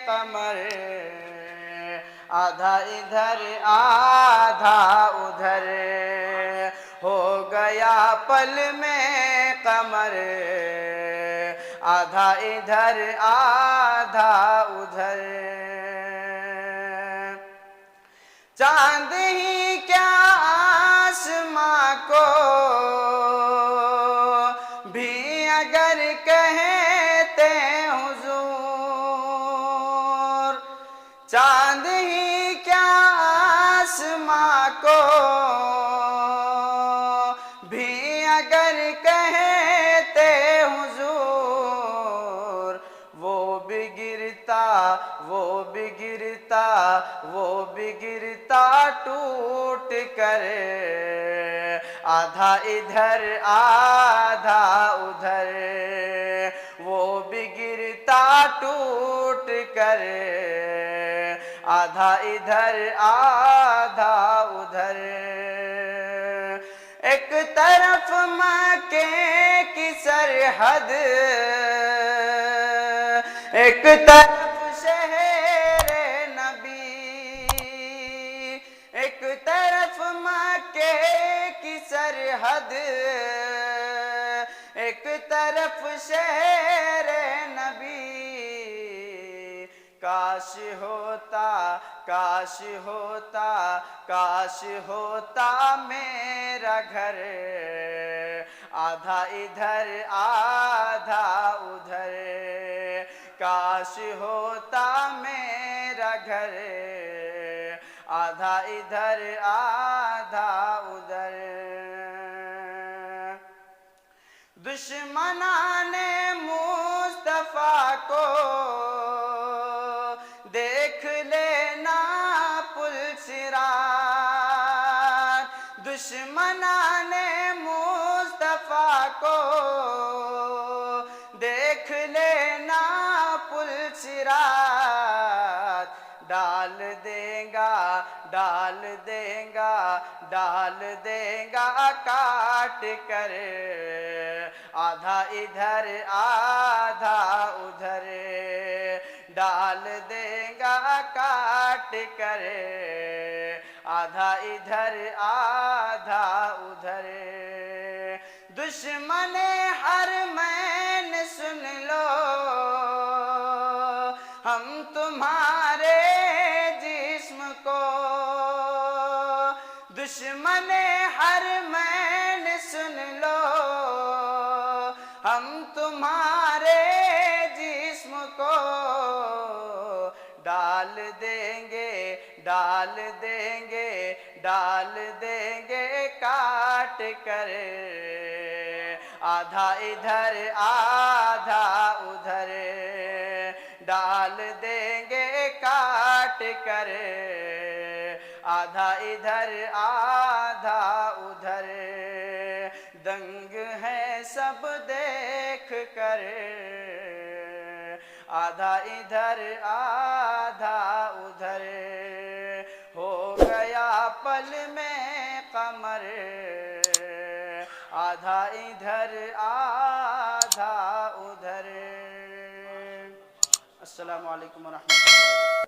कमर, आधा इधर आधा उधर, हो गया पल में कमर, आधा इधर आधा उधर। चांद ही क्या आसमां को भी अगर कहते हुजूर, चांद ही क्या आसमां को भी अगर कहते हुजूर, वो भी गिरता वो भी गिरता वो भी गिरता टूट कर, आधा इधर आधा उधर, वो भी गिरता टूट कर, आधा इधर आधा उधर। एक तरफ मक्के की सरहद, एक तरफ शहर नबी, एक तरफ मक्के की सरहद, एक तरफ शहर नबी। काश होता काश होता काश होता मेरा घर, आधा इधर आधा उधर, काश होता मेरा घर, आधा इधर आधा उधर। दुश्मनाने मुस्तफा को देख लेना पुलसिरात, दुश्मनाने मुस्तफा को देख लेना पुलसिरात, डाल देगा डाल देगा डाल देगा काट कर, आधा इधर आधा उधर, डाल देगा काट कर, आधा इधर आधा उधर। दुश्मन हरमैन सुन लो, हम तुम्हारे जिस्म को, दुश्मन हरमैन सुन लो, हम तुम्हारे जिस्म को डाल देंगे डाल देंगे डाल देंगे काट कर, आधा इधर आधा उधर, डाल देंगे काट कर, आधा इधर आधा उधर। दंग है सब देख कर, आधा इधर आधा उधर, हो गया पल में कमर, आधा इधर आधा उधर। अस्सलामु अलैकुम व रहमतुल्लाहि व बरकातहू।